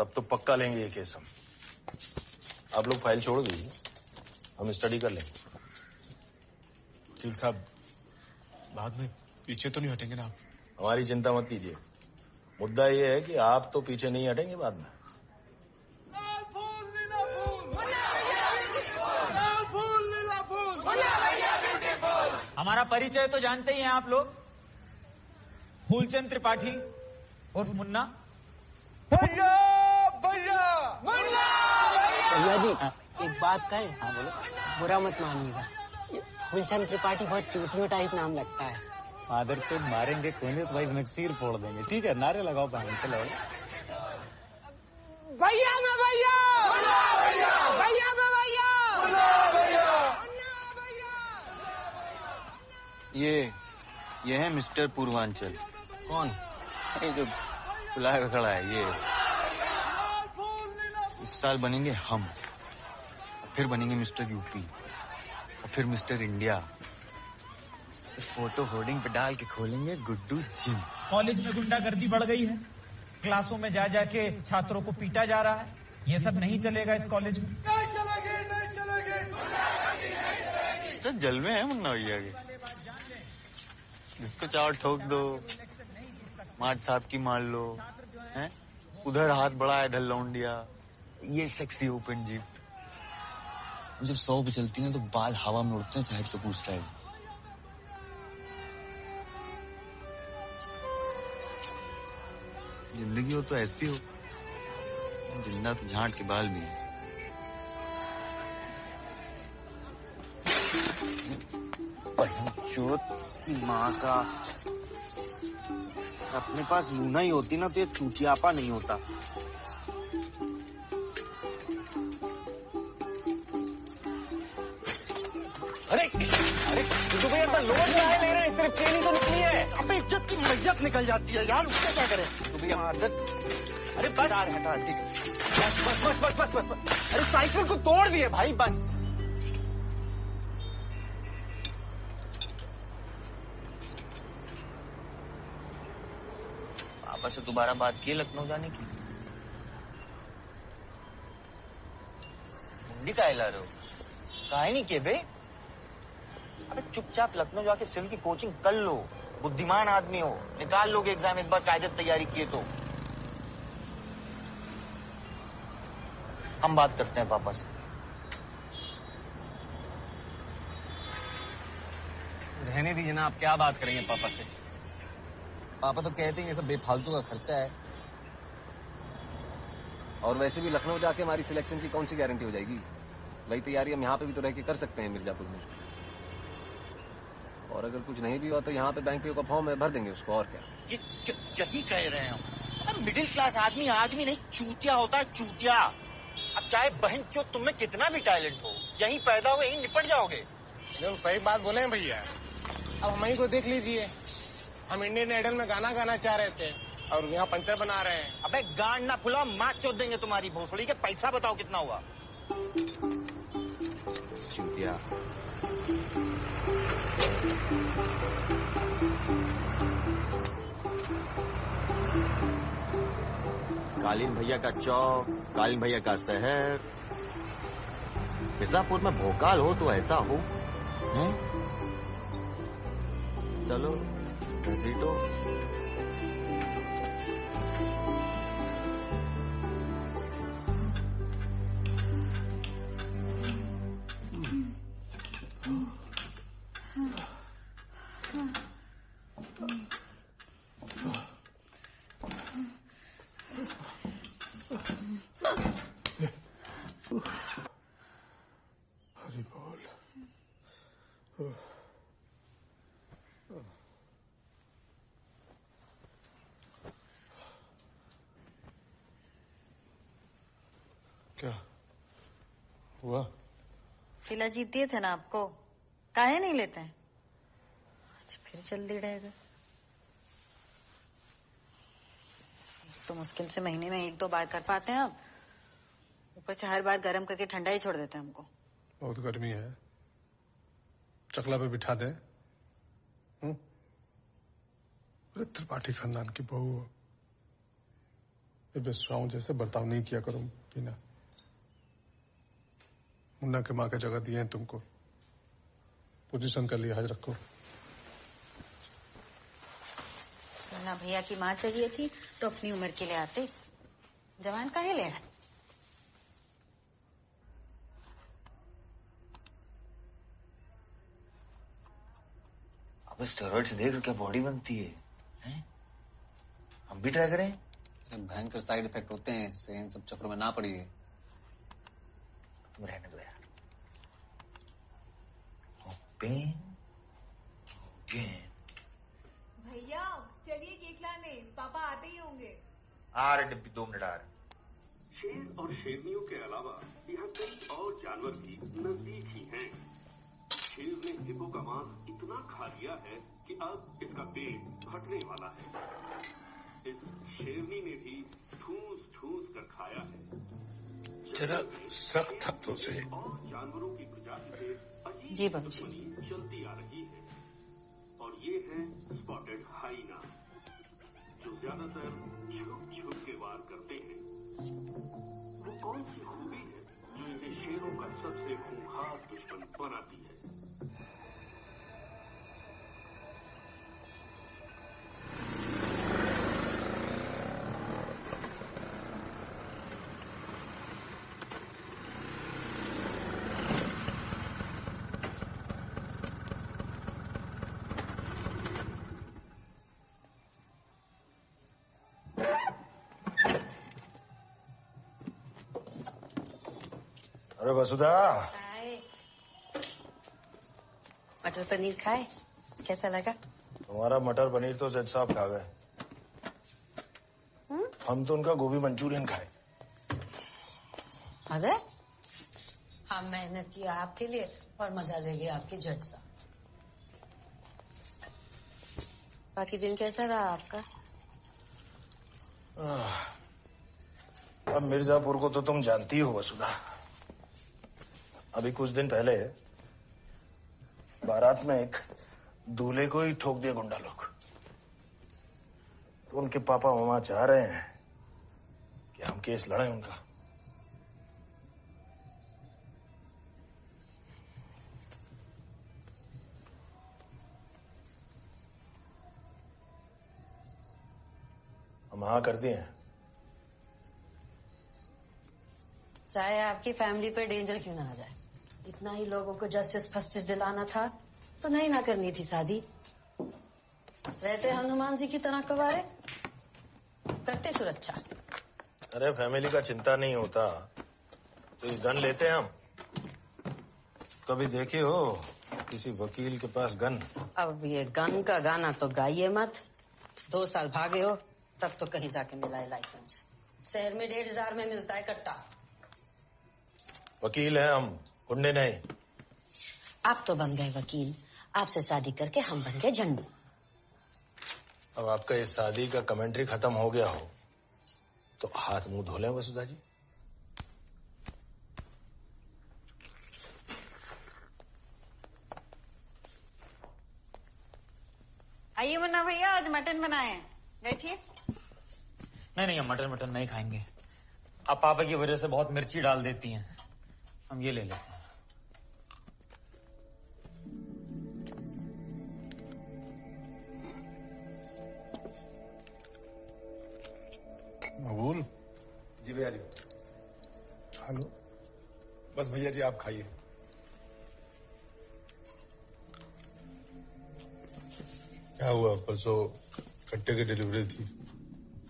तब तो पक्का लेंगे ये केस हम। आप लोग फाइल छोड़ दीजिए, हम स्टडी कर लेंगे। वकील साहब, बाद में पीछे तो नहीं हटेंगे ना आप? हमारी चिंता मत कीजिए, मुद्दा ये है कि आप तो पीछे नहीं हटेंगे बाद में। हमारा परिचय तो जानते ही हैं आप लोग, फूलचंद त्रिपाठी उर्फ मुन्ना। भैया भैया भैया जी, एक बात कहें? हाँ बोलो। बुरा मत मानिएगा, फूलचंद त्रिपाठी बहुत चूतियों टाइप नाम लगता है। फादर चोट मारेंगे कोई नहीं तो भाई नक्सीर फोड़ देंगे। ठीक है, नारे लगाओ बहन, चलो। भैया मैं भैया भैया मैं भैया। ये है मिस्टर पूर्वांचल। कौन? ये जो खुला हुआ खड़ा है ये। इस साल बनेंगे हम, फिर बनेंगे मिस्टर यूपी, और फिर मिस्टर इंडिया। फोटो होर्डिंग पे डाल के खोलेंगे गुड्डू जिम। कॉलेज में गुंडागर्दी बढ़ गई है, क्लासों में जा जाके छात्रों को पीटा जा रहा है। ये सब नहीं चलेगा इस कॉलेज में। नहीं चलेगी। तो जलवे हैं मुन्ना भैया के, जिसको चाव ठोक दो, मार्ट साहब की मान लो, हैं? उधर हाथ बढ़ाया, इधर लौंडिया। ये सेक्सी ओपन जीप जब 100 पे चलती है तो बाल हवा में उड़ते हैं, शहद कपूर स्टाइल। जिंदगी हो तो ऐसी हो, जिंदा तो झांट के बाल भी है। चोट की माँ का, अपने पास लूना ही होती ना तो ये चूतियापा नहीं होता। अरे तो भैया तो लोड लाए ले रहे हैं, सिर्फ चेन ही तो निकली है। अबे इज्जत की मैयत निकल जाती है यार, उससे क्या करें? तो भैया आदत। अरे बस हटा, ठीक। बस। अरे साइकिल को तोड़ दिए भाई, बस। पापा से दोबारा बात की लखनऊ जाने की? मुंडी काहे ला रहे हो? काहे नहीं किए बे? अबे चुपचाप लखनऊ जाके सिविल की कोचिंग कर लो। बुद्धिमान आदमी हो, निकाल लोगे एग्जाम एक बार कायदे तैयारी किए तो। हम बात करते हैं पापा से। रहने दीजिए ना, आप क्या बात करेंगे पापा से? पापा तो कहते हैं ये सब बेफालतू का खर्चा है। और वैसे भी लखनऊ जाके हमारी सिलेक्शन की कौन सी गारंटी हो जाएगी? वही तैयारी हम यहाँ पे भी तो रह के कर सकते हैं मिर्जापुर में। और अगर कुछ नहीं भी हुआ तो यहाँ पे बैंक का फॉर्म है, भर देंगे उसको, और क्या। यही कह रहे हैं हम। मिडिल क्लास आदमी आदमी नहीं, चूतिया होता है, चूतिया। अब चाहे बहन चो तुम में कितना भी टैलेंट हो, यहीं पैदा हो यहीं निपट जाओगे। जो सही बात बोले हैं भैया। अब हम ही को देख लीजिए, हम इंडियन आइडल में गाना गाना चाह रहे थे और यहाँ पंचर बना रहे हैं। अबे गांड ना फुला, मार चोद देंगे तुम्हारी भोसड़ी के। पैसा बताओ कितना हुआ? चूतिया। कालीन भैया का चौक, कालीन भैया का शहर। मिर्जापुर में भोकाल हो तो ऐसा हो, हैं? चलो घसीटो। हरि बोल। क्या हुआ? सिला जीत दिए थे ना आपको, काहे नहीं लेते हैं? आज फिर जल्दी रहेगा। तो मुश्किल से महीने में 1-2 बार कर पाते हैं आप, ऊपर से हर बार गर्म करके ठंडा ही छोड़ देते हैं हमको। बहुत गर्मी है, चकला पे बिठा दे। त्रिपाठी खानदान की बहू हो, विश्वाओं जैसे बर्ताव नहीं किया करो बीना। मुन्ना के माँ का जगह दिए हैं तुमको, पोजीशन का लिहाज रखो। मुन्ना भैया की माँ चाहिए थी तो अपनी उम्र के लिए आते, जवान काहे ले आए? अब स्टेरॉइड देख क्या बॉडी बनती है, हैं? हम भी ट्राई करें? भयंकर साइड इफेक्ट होते हैं इससे, इन सब चक्रों में ना पड़िए। तुम रहने दो यार। पेन भैया चलिए केक लाने, पापा आते ही होंगे। आ रहे डिब्बी, 2 मिनट आ रहे। शेर और शेरनियों के अलावा यहाँ कई और जानवर भी नजदीक ही हैं। शेर ने हिप्पो का मांस इतना खा लिया है कि अब इसका पेट फटने वाला है। इस शेरनी ने भी ठूस ठूस कर खाया है। जरा सख्त हाथों से। और जानवरों की प्रजाति से जी अजीब बाबूजी। दुश्मनी चलती आ रही है। और ये है स्पॉटेड हाइना, जो ज्यादातर छुप छुप के वार करते हैं। वो कौन सी खूबी है जो इन्हें शेरों का सबसे खूंखार दुश्मन बनाती है? अरे वसुधा, मटर पनीर खाए, कैसा लगा? तुम्हारा मटर पनीर तो जज साहब खा गए। हम तो उनका गोभी मंचूरियन खाए। अरे हम मेहनत किया आपके लिए और मजा ले गया आपके जज साहब। बाकी दिन कैसा रहा आपका? अब मिर्जापुर को तो तुम जानती हो वसुधा। अभी कुछ दिन पहले बारात में एक दूल्हे को ही ठोक दिया गुंडा लोग। तो उनके पापा मामा चाह रहे हैं कि हम केस लड़ें उनका। हम हाँ कर दिए हैं। चाहे आपकी फैमिली पे डेंजर क्यों ना आ जाए, इतना ही लोगों को जस्टिस फस्टिस दिलाना था तो नहीं ना करनी थी शादी। रहते हनुमान जी की तरह कवारे, करते सुरक्षा। अरे फैमिली का चिंता नहीं होता तो ये गन लेते हैं हम। कभी देखे हो किसी वकील के पास गन? अब ये गन का गाना तो गाइए मत। 2 साल भागे हो तब तो कहीं जाके मिला है लाइसेंस। शहर में 1,500 में मिलता है कट्टा। वकील हैं हम, गुंडे नहीं। आप तो बन गए वकील, आपसे शादी करके हम बन गए झंडू। अब आपका इस शादी का कमेंट्री खत्म हो गया हो तो हाथ मुंह धो लें वसुधा जी। आइए मुन्ना भैया, आज मटन बनाए हैं, बैठिए। नहीं हम मटन नहीं खाएंगे। आप पापा की वजह से बहुत मिर्ची डाल देती हैं, हम ये ले लेते हैं। मकबूल जी भैया जी। हेलो। बस भैया जी आप खाइए। क्या हुआ? परसों कट्टे की डिलीवरी थी,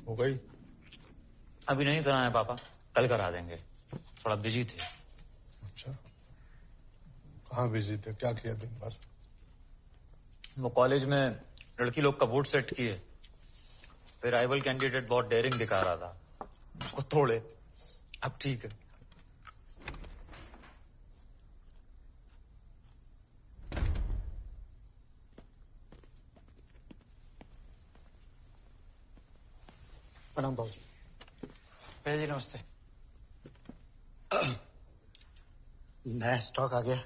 हो गई? अभी नहीं कराना है पापा, कल करा देंगे, थोड़ा बिजी थे। अच्छा, कहाँ बिजी थे? क्या किया दिन भर? वो कॉलेज में लड़की लोग का वोट सेट किए, फिर राइवल कैंडिडेट बहुत डेयरिंग दिखा रहा था, उसको तोड़े। अब ठीक है। प्रणाम बाबूजी। भैया जी नमस्ते। नया स्टॉक आ गया।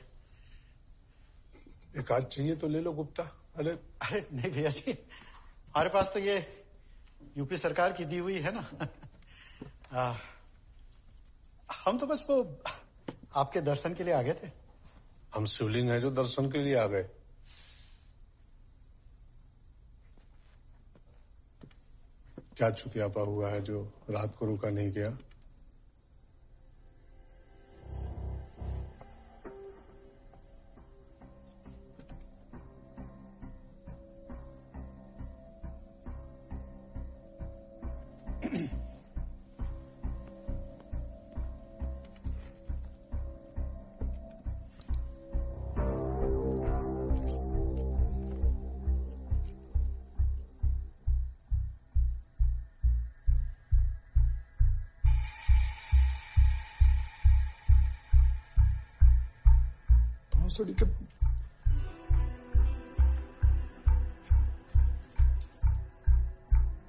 एक आध चाहिए तो ले लो गुप्ता। अरे नहीं भैया जी, हमारे पास तो ये यूपी सरकार की दी हुई है ना। हम तो बस वो आपके दर्शन के लिए आ गए थे। हम शिवलिंग है जो दर्शन के लिए आ गए। क्या चुतियापा हुआ है जो रात को रुका नहीं गया?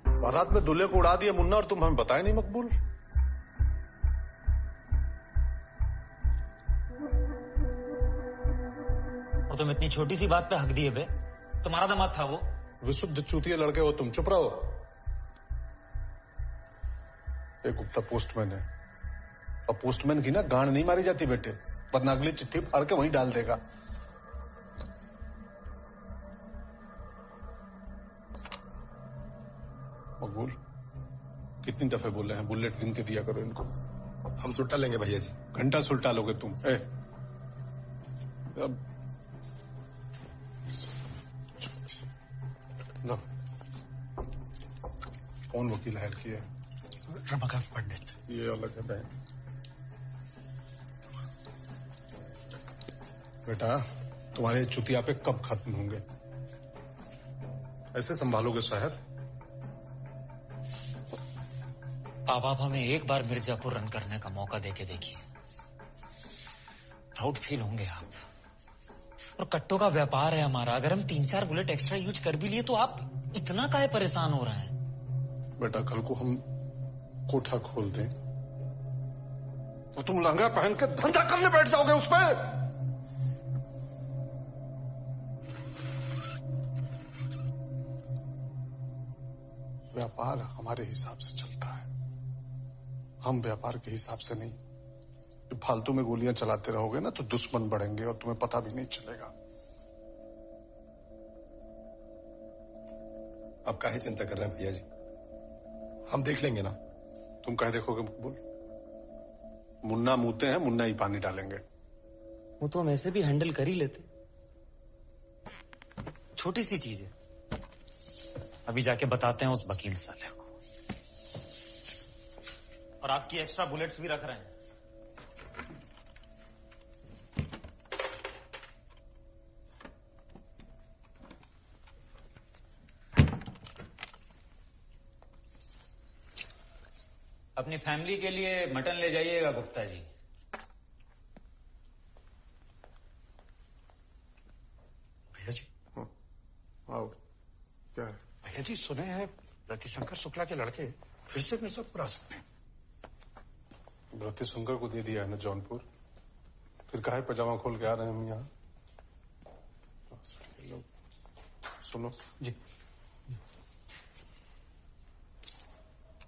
बारात में दूल्हे को उड़ा दिया मुन्ना और तुम हमें बताए नहीं मकबूल। और तुम इतनी छोटी सी बात पे हक दिए बे। तुम्हारा दामाद था वो। विशुद्ध चूतिया लड़के हो तुम, चुप रहो। एक गुप्ता पोस्टमैन है और पोस्टमैन की ना गांड नहीं मारी जाती बेटे, वरना अगली चिट्ठी फाड़ के वहीं डाल देगा। मकबूल कितनी दफे बोल रहे हैं बुलेट गिन के दिया करो इनको। हम सुलटा लेंगे भैया जी। घंटा सुलटा लोगे तुम। ना कौन वकील हायर किया? रमाकांत पंडित। ये अलग है बहन। बेटा तुम्हारे चुतिया पे कब खत्म होंगे? ऐसे संभालोगे शहर? आप हमें एक बार मिर्जापुर रन करने का मौका देके देखिए, प्राउड फील होंगे आप। और कट्टों का व्यापार है हमारा, अगर हम 3-4 बुलेट एक्स्ट्रा यूज कर भी लिए तो आप इतना काहे परेशान हो रहे हैं? बेटा कल को हम कोठा खोल दें तो तुम लहंगा पहन के धंधा करने बैठ जाओगे उसमें। व्यापार हमारे हिसाब से चलता है, हम व्यापार के हिसाब से नहीं। फालतू में गोलियां चलाते रहोगे ना तो दुश्मन बढ़ेंगे और तुम्हें पता भी नहीं चलेगा। आप काहे चिंता कर रहे हैं भैया जी, हम देख लेंगे ना। तुम काहे देखोगे मकबूल? मुन्ना मुंहते हैं, मुन्ना ही पानी डालेंगे। वो तो हम ऐसे भी हैंडल कर ही लेते, छोटी सी चीज है। अभी जाके बताते हैं उस वकील साले को। और आपकी एक्स्ट्रा बुलेट्स भी रख रहे हैं। अपनी फैमिली के लिए मटन ले जाइएगा गुप्ता जी। भैया जी। आओ। क्या है? भैया जी सुने हैं रतिशंकर शुक्ला के लड़के फिर से मिर्जापुर आ सकते हैं। रतिशंकर को दे दिया है ना जौनपुर, फिर काहे पजामा खोल के आ रहे हैं हम यहाँ? सुनो जी,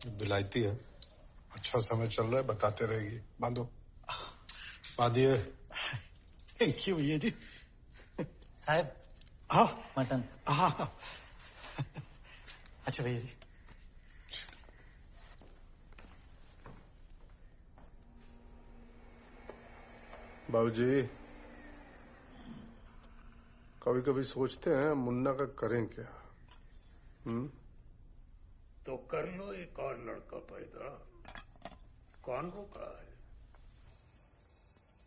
बिलायती है, अच्छा समय चल रहा है, बताते रहेगी। बांधो, बांधिए। थैंक यू भैया जी। साहब। हाँ मटन। हाँ अच्छा भैया जी। बाबूजी कभी कभी सोचते हैं मुन्ना का करें क्या? तो कर लो एक और लड़का पैदा, कौन रोका है?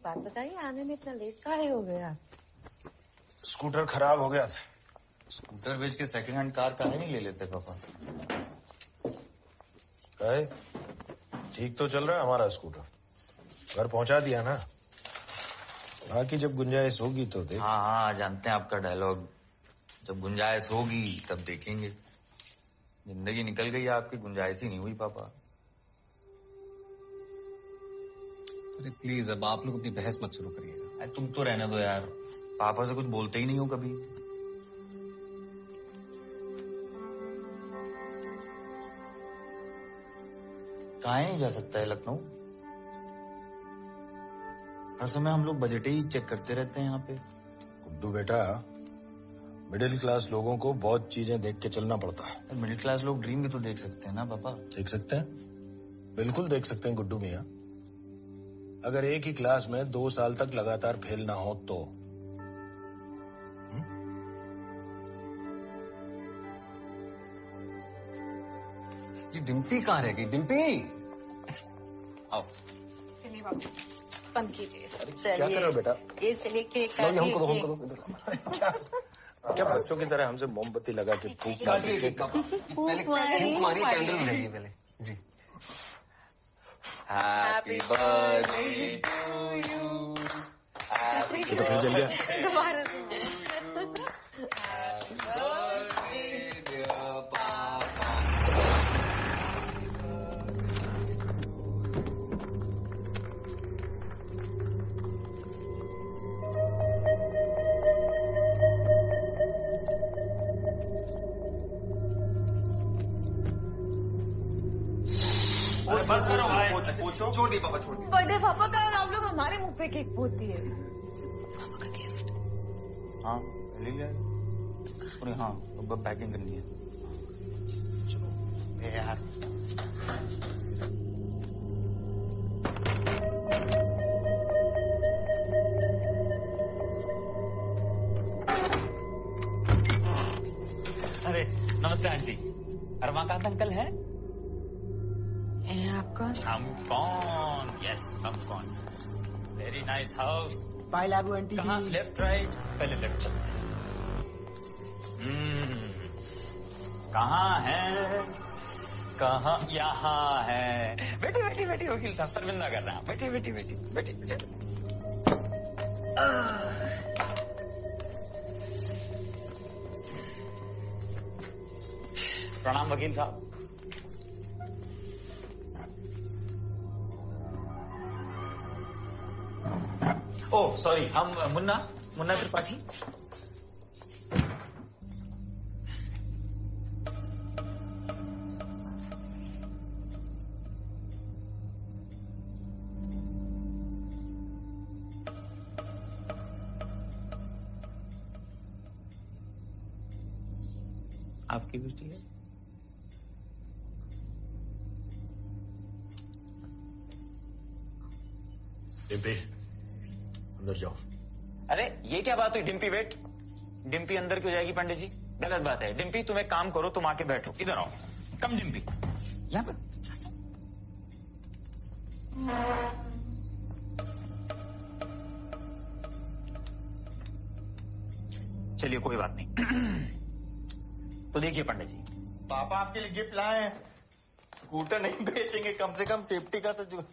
बात बताइए, आने में इतना लेट काहे हो गया? स्कूटर खराब हो गया था। स्कूटर बेच के सेकंड हैंड कार काहे नहीं ले लेते पापा? काहे? ठीक तो चल रहा है हमारा स्कूटर, घर पहुंचा दिया ना। बाकी जब गुंजाइश होगी तो देख। हाँ हाँ जानते हैं आपका डायलॉग, जब गुंजाइश होगी तब देखेंगे। जिंदगी निकल गई आपकी, गुंजाइश ही नहीं हुई पापा। अरे प्लीज अब आप लोग अपनी बहस मत शुरू करिएगा। तुम तो रहने दो यार, पापा से कुछ बोलते ही नहीं हो कभी। कहाँ नहीं जा सकता है लखनऊ? हर समय हम लोग बजट ही चेक करते रहते हैं यहाँ पे। गुड्डू बेटा, मिडिल क्लास लोगों को बहुत चीजें देख के चलना पड़ता है। मिडिल क्लास लोग ड्रीम भी तो देख सकते हैं ना पापा। देख सकते हैं, बिल्कुल देख सकते हैं गुड्डू मियाँ। अगर एक ही क्लास में 2 साल तक लगातार फेल ना हो तो। ये डिम्पी कहाँ रह गई? डिम्पी आओ। चलिए बाबू, बंद कीजिए। क्या कर रहे हो बेटा? ये चलिए केक हमको क्या बच्चों की तरह हमसे मोमबत्ती लगा के फूक पहले फूक मारिए, कैंडल बुझाइए पहले जी। Happy birthday to you. ये तो फिर जल गया। दोबारा बस करो भाई। छोड़ दी पापा, छोड़ दी। बर्थडे पापा का और आप लोग हमारे मुंह पे केक फोड़ती है। पापा का गिफ्ट। हाँ ले लिया। अरे हाँ, अब पैकिंग करनी है। चलो यार। अरे नमस्ते आंटी। रमाकांत अंकल है? आप कौन? हम कौन? यस, हम कौन? Very nice house. बाय लागू आंटी। कहाँ? Left right? पहले लेफ्ट चलते हैं। कहाँ है? कहाँ? यहाँ है। बैठी बैठी बैठी वकील साहब, शर्मिंदा कर रहा है। बैठी बैठी बैठी बैठी बैठी। प्रणाम वकील साहब। ओह सॉरी, हम मुन्ना त्रिपाठी। आपकी बेटी है? डिम्पी, अंदर जाओ। अरे ये क्या बात हुई? डिम्पी वेट। डिम्पी अंदर क्यों जाएगी पंडित जी? गलत बात है। डिम्पी तुम एक काम करो, तुम आके बैठो। इधर आओ। कम डिम्पी, यहाँ पर। चलिए कोई बात नहीं। तो देखिए पंडित जी, पापा आपके लिए गिफ्ट लाए हैं। स्कूटर नहीं बेचेंगे, कम से कम सेफ्टी का तो जो।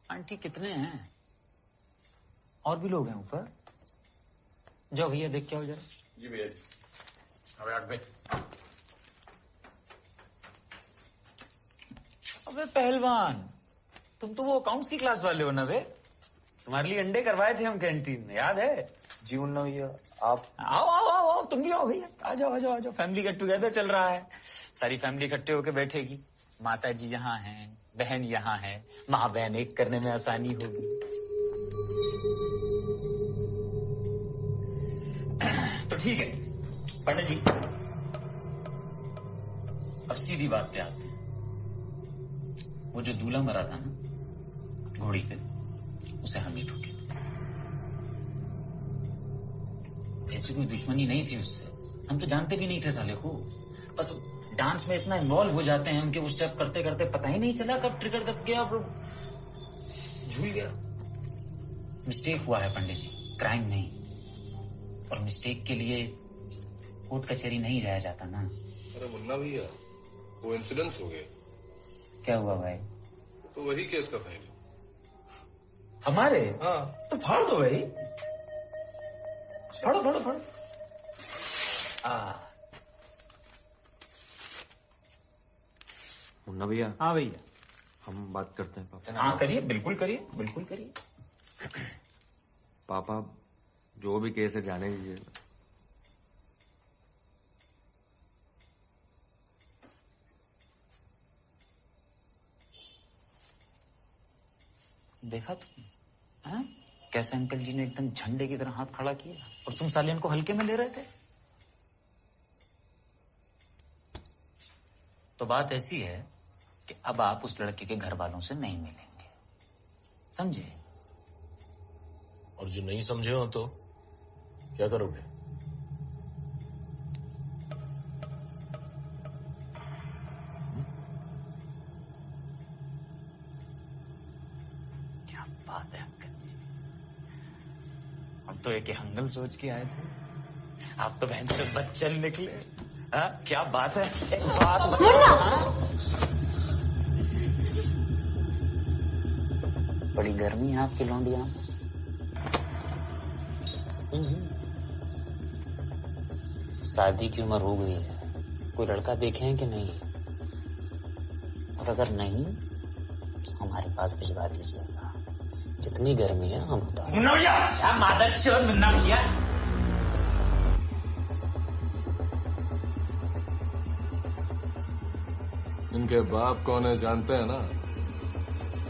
आंटी कितने हैं? और भी लोग हैं ऊपर? जाओ भैया देख के आओ जरा। जी भैया। अबे आठ भाई। अबे पहलवान, तुम तो वो अकाउंट्स की क्लास वाले हो ना बे? तुम्हारे लिए अंडे करवाए थे हम कैंटीन में, याद है? जी उन्ना भैया आप। आओ आओ आओ आओ, तुम भी आओ भैया। आ जाओ आ जाओ आ जाओ। फैमिली गेट टुगेदर चल रहा है। सारी फैमिली इकट्ठे होकर बैठेगी। माता जी यहाँ हैं, बहन यहाँ है। माँ बहन एक करने में आसानी होगी। तो ठीक है पंडित जी, अब सीधी बात पे आते हैं। वो जो दूल्हा मरा था ना घोड़ी पे, उसे हम ही ठोके। ऐसी कोई दुश्मनी नहीं थी उससे। हम तो जानते भी नहीं थे साले को। बस डांस में इतना इन्वॉल्व हो जाते हैं हम कि वो स्टेप करते करते पता ही नहीं चला कब ट्रिगर दब गया, झूल गया। मिस्टेक हुआ है पंडित जी, क्राइम नहीं। और मिस्टेक के लिए कोर्ट कचहरी नहीं जाया जाता ना। अरे मुन्ना भैया, कोइंसिडेंस हो गया। क्या हुआ भाई? तो वही केस का फाइल हमारे। हाँ तो फाड़ दो भाई, फाड़ो फाड़ो फाड़ो। मुन्ना भैया। हाँ भैया, हम बात करते हैं पापा। हाँ करिए, बिल्कुल करिए, बिल्कुल करिए। पापा जो भी केस है जाने दीजिए। देखा तुम? हाँ? कैसे अंकल जी ने एकदम झंडे की तरह हाथ खड़ा किया और तुम साले इनको हल्के में ले रहे थे। तो बात ऐसी है कि अब आप उस लड़के के घर वालों से नहीं मिलेंगे, समझे? और जो नहीं समझे हो तो क्या करोगे? क्या बात है अंकल जी, हम तो एक हंगल सोच के आए थे, आप तो बहन से बच्चन निकले। हाँ, क्या बात है। एक बात बड़ी गर्मी है आपकी लौंडिया। शादी की उम्र हो गई है, कोई लड़का देखे हैं कि नहीं? और अगर नहीं तो हमारे पास भिजवा दीजिएगा, जितनी गर्मी है हम उतार। इनके बाप कौन है जानते हैं ना?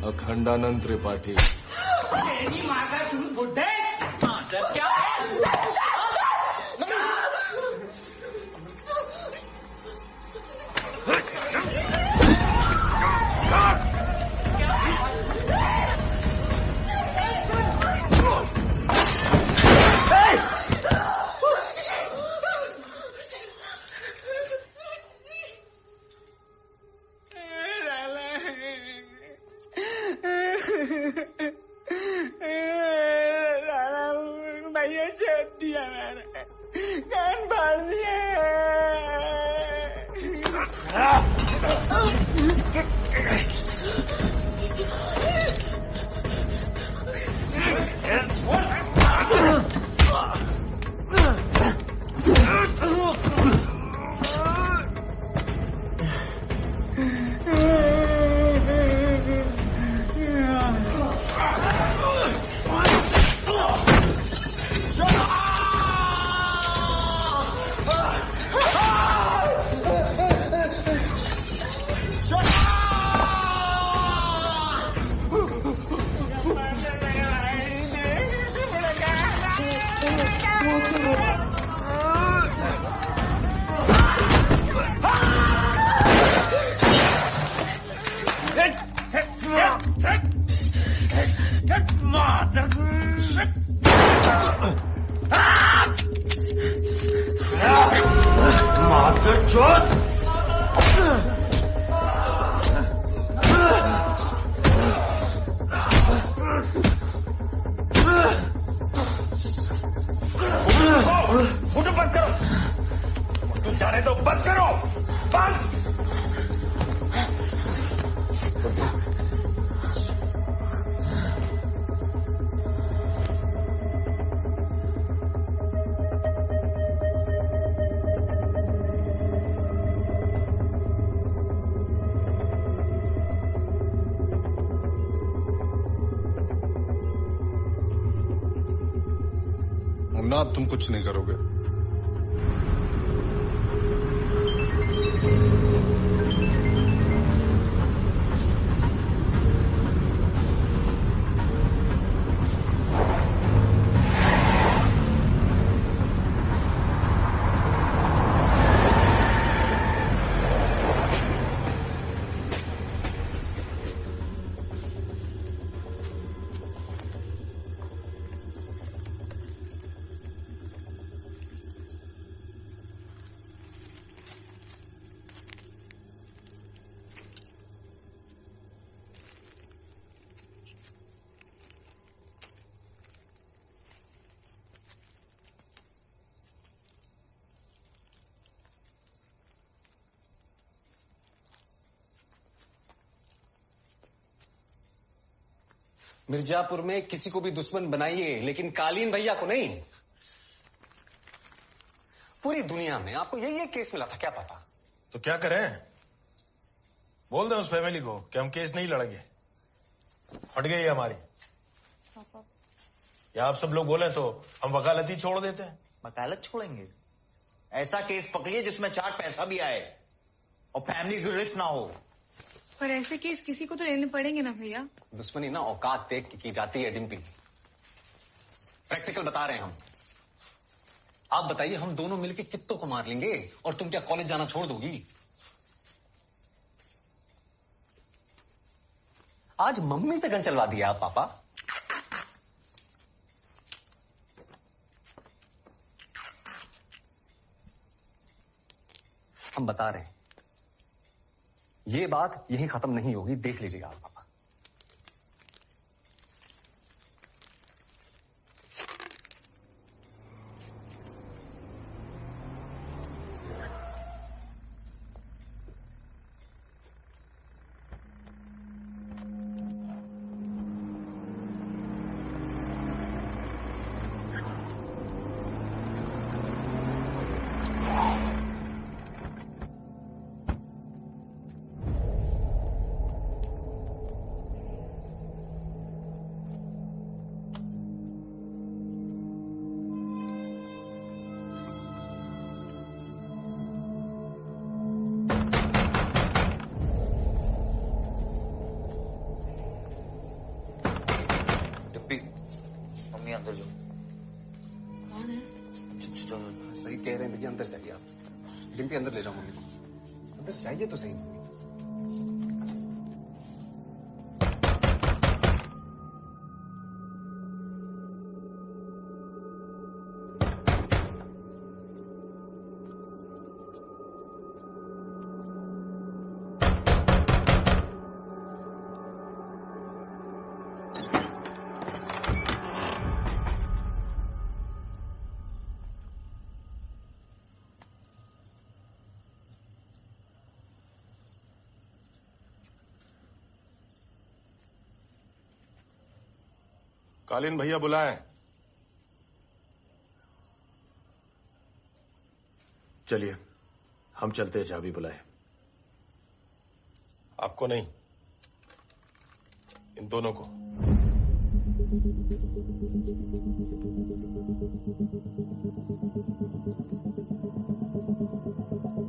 अखंडानंद त्रिपाठी। माँ का चूत बुड्ढे। क्या है? भैया छोड़ दिया मैंने, कान फाड़ दिया। मुन्ना, अब तुम कुछ नहीं करोगे। मिर्जापुर में किसी को भी दुश्मन बनाइए, लेकिन कालीन भैया को नहीं। पूरी दुनिया में आपको यही एक केस मिला था, क्या पता? तो क्या करें? बोल दे उस फैमिली को कि हम केस नहीं लड़ेंगे, हट गई हमारी। या आप सब लोग बोले तो हम वकालत ही छोड़ देते हैं। वकालत छोड़ेंगे? ऐसा केस पकड़िए जिसमें 4 पैसा भी आए और फैमिली की रिस्क ना हो। पर ऐसे केस किसी को तो लेने पड़ेंगे ना भैया। दुश्मनी ना औकात देख की जाती है डिम्पी। प्रैक्टिकल बता रहे हैं हम। आप बताइए, हम दोनों मिलके कित्तों को मार लेंगे और तुम क्या कॉलेज जाना छोड़ दोगी? आज मम्मी से गन चलवा दिया आप पापा। हम बता रहे हैं, ये बात यहीं खत्म नहीं होगी, देख लीजिएगा आप पापा। अंदर जाओ। कौन है? सही कह रहे हैं भैया, अंदर जाइए आप। डिम्पी अंदर ले जाओ मम्मी को। अंदर जाइए तो सही। कालीन भैया बुलाएं। चलिए हम चलते हैं, चाबी बुलाए। आपको नहीं, इन दोनों को।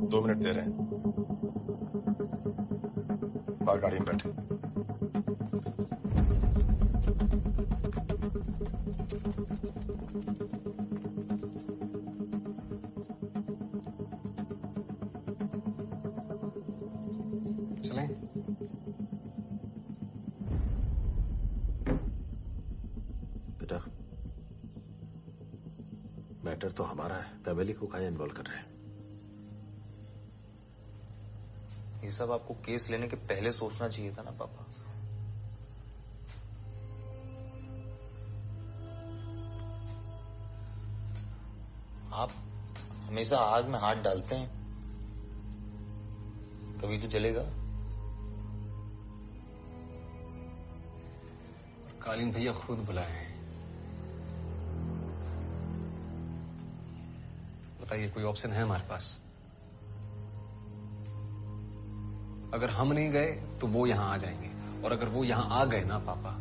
दो मिनट दे रहे हैं, बाहर गाड़ी में बैठे। बेटा, मैटर तो हमारा है, फैमिली को काहे इन्वॉल्व कर रहे हैं? ये सब आपको केस लेने के पहले सोचना चाहिए था ना पापा। आप हमेशा आग में हाथ डालते हैं, कभी तो जलेगा। कालीन भैया खुद बुलाए हैं। बताइए, कोई ऑप्शन है हमारे पास? अगर हम नहीं गए तो वो यहां आ जाएंगे, और अगर वो यहां आ गए ना पापा,